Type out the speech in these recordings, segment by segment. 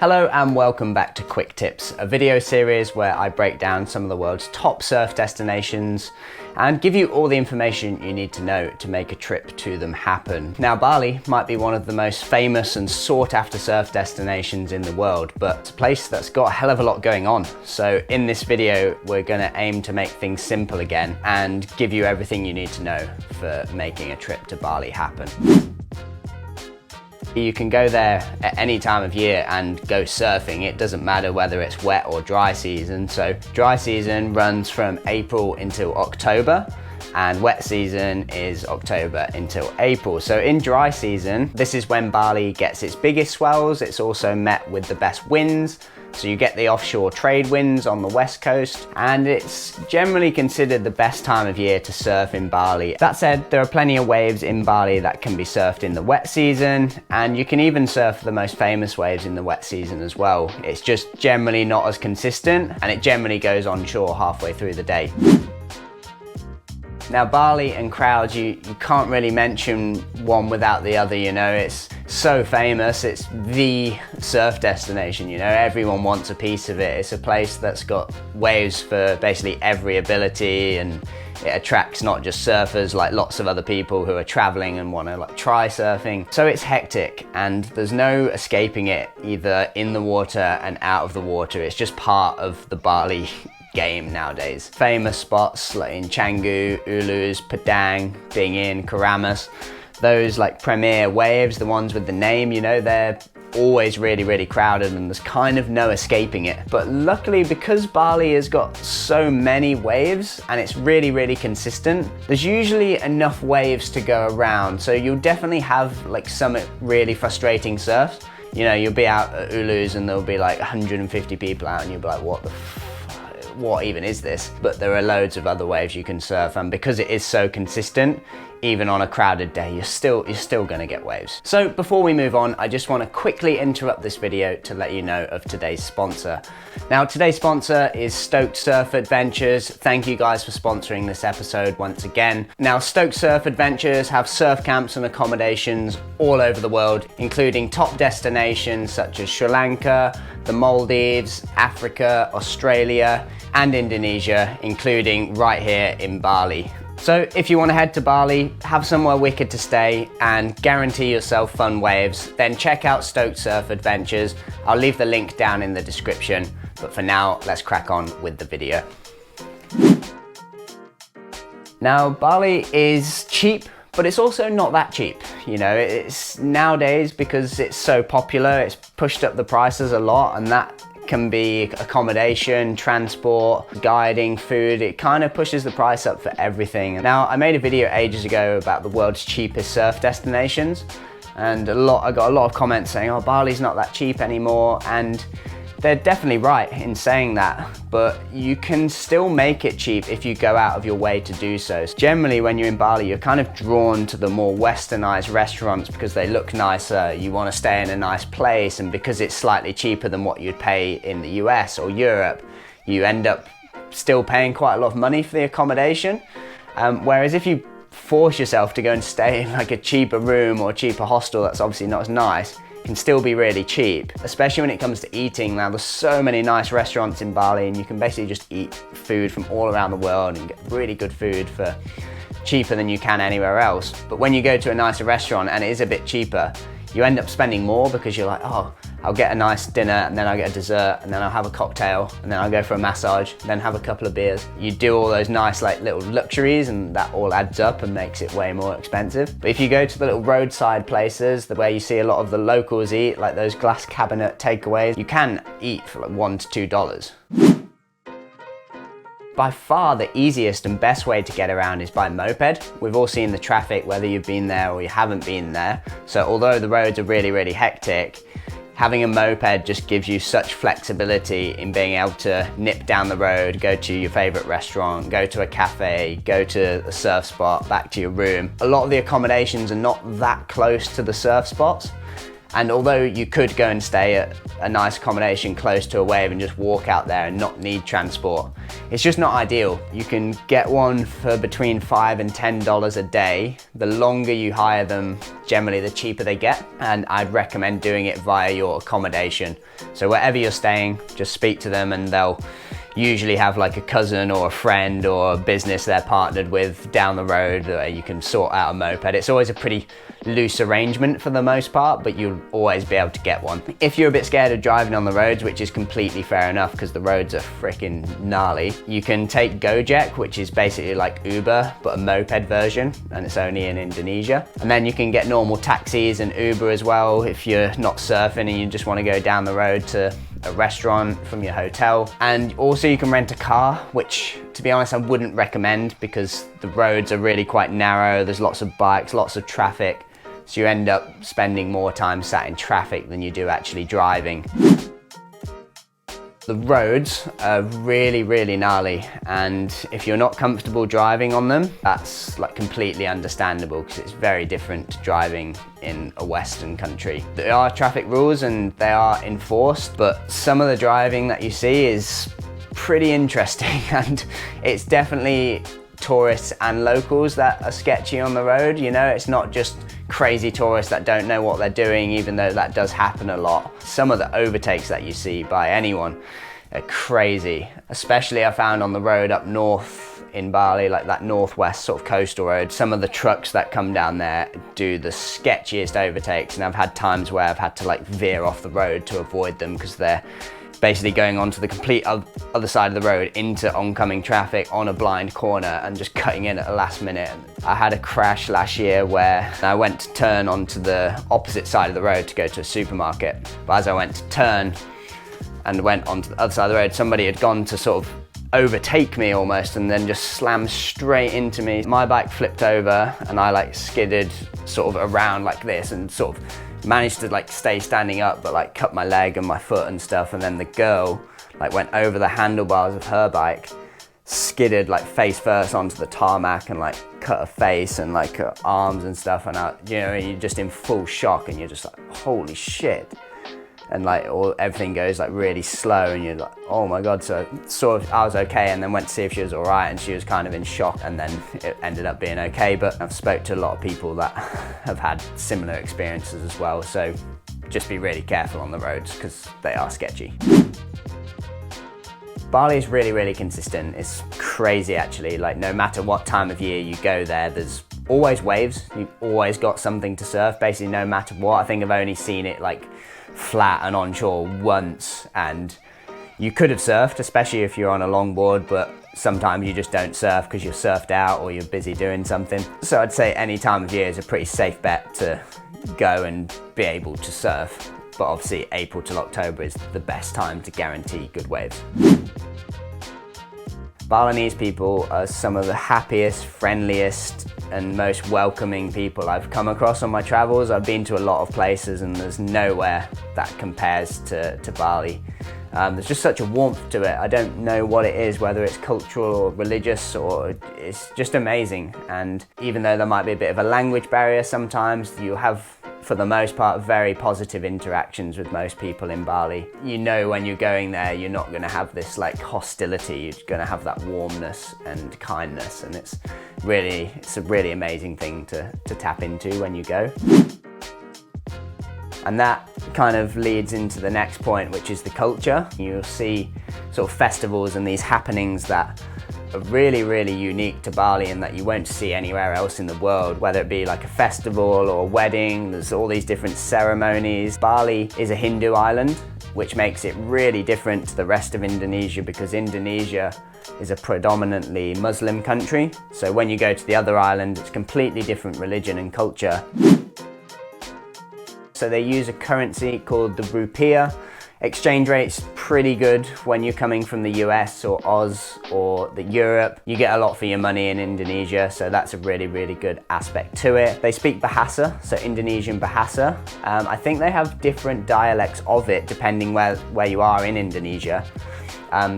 Hello and welcome back to Quick Tips, a video series where I break down some of the world's top surf destinations and give you all the information you need to know to make a trip to them happen. Now, Bali might be one of the most famous and sought after surf destinations in the world, but it's a place that's got a hell of a lot going on. So in this video, we're gonna aim to make things simple again and give you everything you need to know for making a trip to Bali happen. You can go there at any time of year and go surfing. It doesn't matter whether it's wet or dry season. So dry season runs from April until October and wet season is October until April. So in dry season, this is when Bali gets its biggest swells. It's also met with the best winds. So you get the offshore trade winds on the west coast, and it's generally considered the best time of year to surf in Bali. That said, there are plenty of waves in Bali that can be surfed in the wet season, and you can even surf the most famous waves in the wet season as well. It's just generally not as consistent, and it generally goes onshore halfway through the day. Now, Bali and crowds, you can't really mention one without the other, you know. It's so famous, it's the surf destination, you know. Everyone wants a piece of it. It's a place that's got waves for basically every ability, and it attracts not just surfers, like lots of other people who are traveling and want to try surfing. So it's hectic and there's no escaping it, either in the water and out of the water. It's just part of the Bali game nowadays. Famous spots like in Canggu, Ulus, Padang, Dingin, Karamas, those like premier waves, the ones with the name, you know, they're always really crowded and there's kind of no escaping it. But luckily, because Bali has got so many waves and it's really consistent, there's usually enough waves to go around. So you'll definitely have like some really frustrating surfs. You know, you'll be out at Ulus and there'll be like 150 people out and you'll be like, what even is this? But there are loads of other waves you can surf, and because it is so consistent, even on a crowded day, you're still gonna get waves. So before we move on, I just wanna quickly interrupt this video to let you know of today's sponsor. Now, today's sponsor is Stoked Surf Adventures. Thank you guys for sponsoring this episode once again. Now, Stoked Surf Adventures have surf camps and accommodations all over the world, including top destinations such as Sri Lanka, the Maldives, Africa, Australia, and Indonesia, including right here in Bali. So if you want to head to Bali, have somewhere wicked to stay, and guarantee yourself fun waves, then check out Stoked Surf Adventures. I'll leave the link down in the description, but for now, let's crack on with the video. Now, Bali is cheap, but it's also not that cheap. You know, it's nowadays, because it's so popular, it's pushed up the prices a lot, and that can be accommodation, transport, guiding, food. It kind of pushes the price up for everything. Now, I made a video ages ago about the world's cheapest surf destinations, and I got a lot of comments saying, oh, Bali's not that cheap anymore, and they're definitely right in saying that, but you can still make it cheap if you go out of your way to do so. Generally, when you're in Bali, you're kind of drawn to the more westernized restaurants because they look nicer, you want to stay in a nice place, and because it's slightly cheaper than what you'd pay in the US or Europe, you end up still paying quite a lot of money for the accommodation. Whereas if you force yourself to go and stay in like a cheaper room or cheaper hostel that's obviously not as nice, can still be really cheap, especially when it comes to eating. Now, there's so many nice restaurants in Bali and you can basically just eat food from all around the world and get really good food for cheaper than you can anywhere else. But when you go to a nicer restaurant and it is a bit cheaper, you end up spending more because you're like, oh, I'll get a nice dinner and then I'll get a dessert and then I'll have a cocktail and then I'll go for a massage and then have a couple of beers. You do all those nice like little luxuries and that all adds up and makes it way more expensive. But if you go to the little roadside places, where you see a lot of the locals eat, like those glass cabinet takeaways, you can eat for like $1 to $2. By far the easiest and best way to get around is by moped. We've all seen the traffic, whether you've been there or you haven't been there. So although the roads are really hectic, having a moped just gives you such flexibility in being able to nip down the road, go to your favorite restaurant, go to a cafe, go to a surf spot, back to your room. A lot of the accommodations are not that close to the surf spots, And although you could go and stay at a nice accommodation close to a wave and just walk out there and not need transport, it's just not ideal. You can get one for between $5 and $10 a day. The longer you hire them, generally the cheaper they get, and I'd recommend doing it via your accommodation. So wherever you're staying, just speak to them and they'll usually have like a cousin or a friend or a business they're partnered with down the road where you can sort out a moped. It's always a pretty loose arrangement for the most part, but you'll always be able to get one. If you're a bit scared of driving on the roads, which is completely fair enough because the roads are freaking gnarly, you can take Gojek, which is basically like Uber, but a moped version, and it's only in Indonesia. And then you can get normal taxis and Uber as well if you're not surfing and you just want to go down the road to a restaurant from your hotel. And also you can rent a car, which to be honest I wouldn't recommend because the roads are really quite narrow, there's lots of bikes, lots of traffic, so you end up spending more time sat in traffic than you do actually driving. The roads are really, really gnarly, and if you're not comfortable driving on them, that's like completely understandable because it's very different to driving in a Western country. There are traffic rules and they are enforced, but some of the driving that you see is pretty interesting and it's definitely tourists and locals that are sketchy on the road. You know, it's not just crazy tourists that don't know what they're doing, even though that does happen a lot. Some of the overtakes that you see by anyone are crazy, especially I found on the road up north in Bali, like that northwest sort of coastal road. Some of the trucks that come down there do the sketchiest overtakes, and I've had times where I've had to like veer off the road to avoid them because they're basically going onto the complete other side of the road into oncoming traffic on a blind corner and just cutting in at the last minute. I had a crash last year where I went to turn onto the opposite side of the road to go to a supermarket. But as I went to turn and went onto the other side of the road, somebody had gone to sort of overtake me almost and then just slammed straight into me. My bike flipped over and I like skidded sort of around like this and sort of managed to like stay standing up, but like cut my leg and my foot and stuff. And then the girl like went over the handlebars of her bike, skidded like face first onto the tarmac and like cut her face and like her arms and stuff. And you're just in full shock and you're just like, holy shit. And like everything goes like really slow and you're like, oh my God. So sort of I was okay and then went to see if she was all right and she was kind of in shock, and then it ended up being okay. But I've spoke to a lot of people that have had similar experiences as well. So just be really careful on the roads because they are sketchy. Bali is really, really consistent. It's crazy actually. Like no matter what time of year you go there, there's always waves. You've always got something to surf, basically no matter what. I think I've only seen it like flat and onshore once, and you could have surfed, especially if you're on a longboard, but sometimes you just don't surf because you're surfed out or you're busy doing something. So I'd say any time of year is a pretty safe bet to go and be able to surf. But obviously April till October is the best time to guarantee good waves. Balinese people are some of the happiest, friendliest and most welcoming people I've come across on my travels. I've been to a lot of places and there's nowhere that compares to Bali. There's just such a warmth to it. I don't know what it is, whether it's cultural or religious, or it's just amazing. And even though there might be a bit of a language barrier sometimes, you have, for the most part, very positive interactions with most people in Bali. You know when you're going there, you're not going to have this like hostility, you're going to have that warmness and kindness, and it's a really amazing thing to tap into when you go. And that kind of leads into the next point, which is the culture. You'll see sort of festivals and these happenings that are really, really unique to Bali and that you won't see anywhere else in the world, whether it be like a festival or a wedding. There's all these different ceremonies. Bali is a Hindu island, which makes it really different to the rest of Indonesia because Indonesia is a predominantly Muslim country. So when you go to the other island, it's completely different religion and culture. So they use a currency called the rupiah. Exchange rate's pretty good when you're coming from the US or Oz or Europe. You get a lot for your money in Indonesia, so that's a really, really good aspect to it. They speak Bahasa, so Indonesian Bahasa. I think they have different dialects of it depending where you are in Indonesia.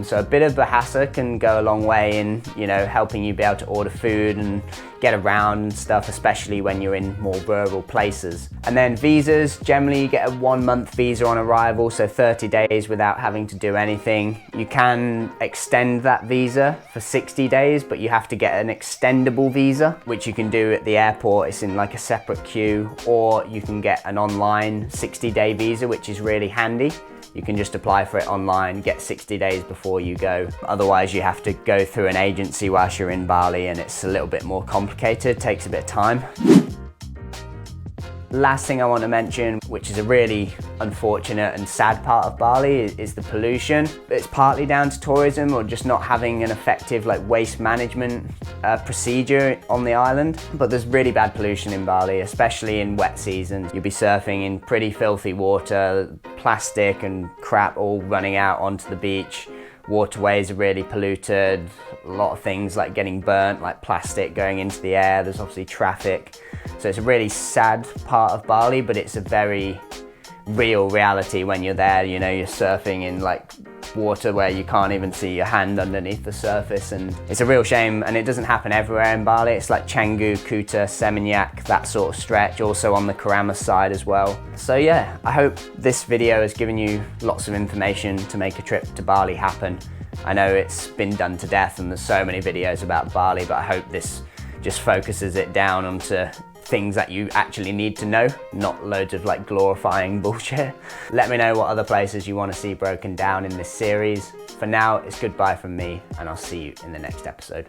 So a bit of Bahasa can go a long way in, you know, helping you be able to order food and get around and stuff, especially when you're in more rural places. And then visas, generally you get a 1-month visa on arrival, so 30 days without having to do anything. You can extend that visa for 60 days, but you have to get an extendable visa, which you can do at the airport. It's in like a separate queue, or you can get an online 60-day visa, which is really handy. You can just apply for it online, get 60 days before you go. Otherwise, you have to go through an agency whilst you're in Bali, and it's a little bit more complicated, takes a bit of time. Last thing I want to mention, which is a really unfortunate and sad part of Bali, is the pollution. It's partly down to tourism or just not having an effective waste management procedure on the island. But there's really bad pollution in Bali, especially in wet seasons. You'll be surfing in pretty filthy water, plastic and crap all running out onto the beach. Waterways are really polluted, a lot of things like getting burnt, like plastic going into the air. There's obviously traffic. So it's a really sad part of Bali, but it's a very real reality when you're there. You know, you're surfing in water where you can't even see your hand underneath the surface, and it's a real shame, and it doesn't happen everywhere in Bali. It's like Canggu, Kuta, Seminyak, that sort of stretch, also on the Keramas side as well. So yeah, I hope this video has given you lots of information to make a trip to Bali happen. I know it's been done to death and there's so many videos about Bali, but I hope this just focuses it down onto things that you actually need to know, not loads of glorifying bullshit. Let me know what other places you want to see broken down in this series. For now, it's goodbye from me, and I'll see you in the next episode.